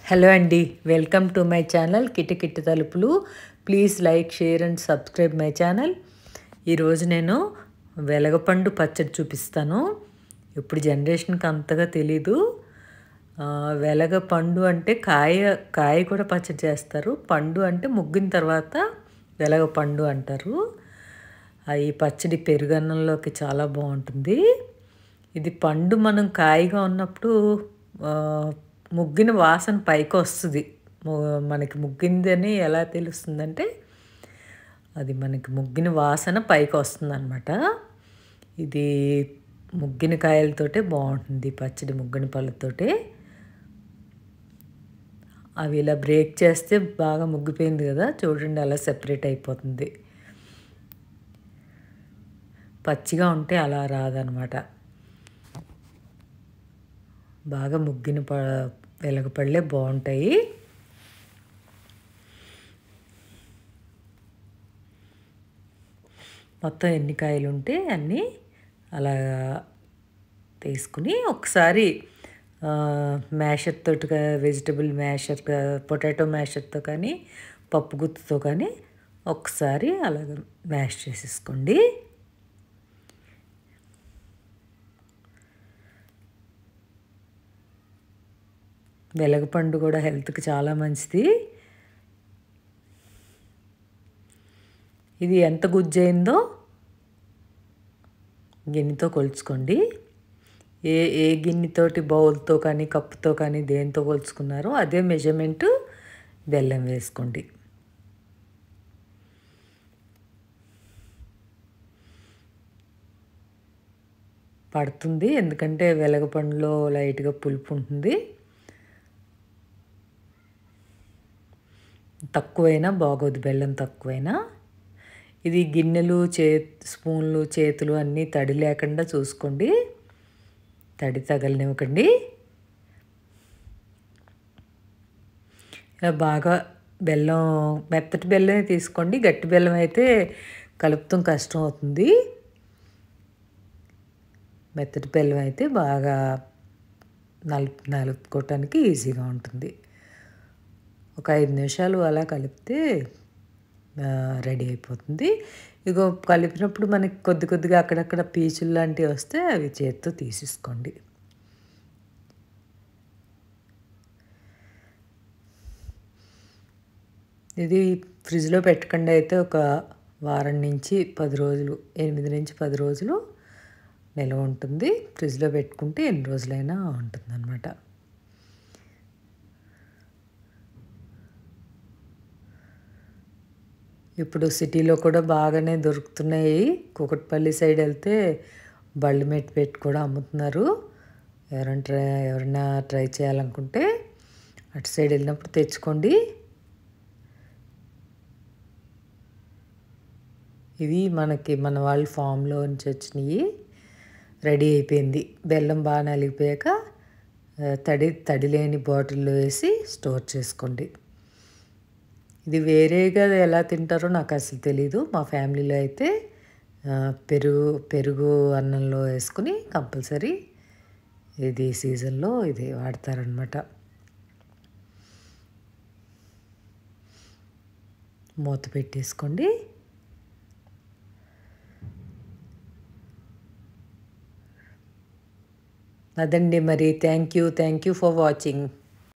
Hello అండి, welcome to my channel కిటకిట తలుపులు. Please like, share and subscribe my channel. ఈరోజు నేను వెలగపండు పచ్చడి చూపిస్తాను. ఇప్పుడు జనరేషన్కి అంతగా తెలీదు. వెలగపండు అంటే కాయ కూడా పచ్చడి చేస్తారు. పండు అంటే ముగ్గిన తర్వాత వెలగపండు అంటారు. ఈ పచ్చడి పెరుగన్నంలోకి చాలా బాగుంటుంది. ఇది పండు మనం కాయగా ఉన్నప్పుడు ముగ్గిన వాసన పైకి వస్తుంది. మనకి ముగ్గిందని ఎలా తెలుస్తుందంటే అది మనకి ముగ్గిన వాసన పైకి వస్తుంది అనమాట. ఇది ముగ్గిన కాయలతోటే బాగుంటుంది పచ్చడి, ముగ్గిన పళ్ళతోటే. అవి ఇలా బ్రేక్ చేస్తే బాగా ముగ్గిపోయింది కదా, చూడండి అలా సెపరేట్ అయిపోతుంది. పచ్చిగా ఉంటే అలా రాదనమాట. బాగా ముగ్గిన వెలగపళ్ళే బాగుంటాయి. మొత్తం ఎన్ని కాయలు ఉంటే అన్నీ అలా తీసుకుని ఒకసారి మ్యాషర్ తోటి, వెజిటబుల్ మ్యాషర్, పొటాటో మ్యాషర్తో కానీ పప్పు గుత్తుతో కానీ ఒకసారి అలాగ మ్యాష్ చేసేసుకోండి. వెలగపండు కూడా హెల్త్కి చాలా మంచిది. ఇది ఎంత గుజ్జయిందో గిన్నెతో కొలుచుకోండి. ఏ గిన్నెతోటి, బౌల్తో కానీ కప్పుతో కానీ దేంతో కొలుచుకున్నారో అదే మెజర్మెంటు బెల్లం వేసుకోండి. పడుతుంది, ఎందుకంటే వెలగపండులో లైట్గా పులుపు ఉంటుంది. తక్కువైనా బాగోదు, బెల్లం తక్కువైనా. ఇది గిన్నెలు, స్పూన్లు, చేతులు అన్నీ తడి లేకుండా చూసుకోండి, తడి తగలనివ్వకండి. బాగా బెల్లం, మెత్తటి బెల్లమే తీసుకోండి. గట్టి బెల్లం అయితే కలుపుతాం కష్టం అవుతుంది. మెత్తటి బెల్లం అయితే బాగా నలుపుకోవటానికి ఈజీగా ఉంటుంది. ఒక 5 నిమిషాలు అలా కలిపితే రెడీ అయిపోతుంది. ఇగో కలిపినప్పుడు మనకి కొద్దిగా అక్కడక్కడ పీచులు లాంటివి వస్తే అవి చేత్తో తీసేసుకోండి. ఇది ఫ్రిడ్జ్లో పెట్టకుండా అయితే ఒక వారం నుంచి 10 రోజులు, 8 నుంచి 10 రోజులు నిల్వ ఉంటుంది. ఫ్రిడ్జ్లో పెట్టుకుంటే ఎన్ని రోజులైనా ఉంటుందన్నమాట. ఇప్పుడు సిటీలో కూడా బాగానే దొరుకుతున్నాయి. కూకట్పల్లి సైడ్ వెళ్తే బళ్ళు పెట్టి కూడా అమ్ముతున్నారు. ఎవరైనా ట్రై చేయాలనుకుంటే అటు సైడ్ వెళ్ళినప్పుడు తెచ్చుకోండి. ఇవి మన వాళ్ళు ఫామ్లో నుంచి వచ్చినాయి. రెడీ అయిపోయింది. బెల్లం బాగా నలిగిపోయాక తడి లేని బాటిల్లో వేసి స్టోర్ చేసుకోండి. ఇది వేరేగా ఎలా తింటారో నాకు అసలు తెలీదు. మా ఫ్యామిలీలో అయితే పెరుగు అన్నంలో వేసుకుని కంపల్సరీ ఇది సీజన్లో ఇది వాడతారనమాట. మూత పెట్టేసుకోండి. అదండి మరి. Thank you for watching.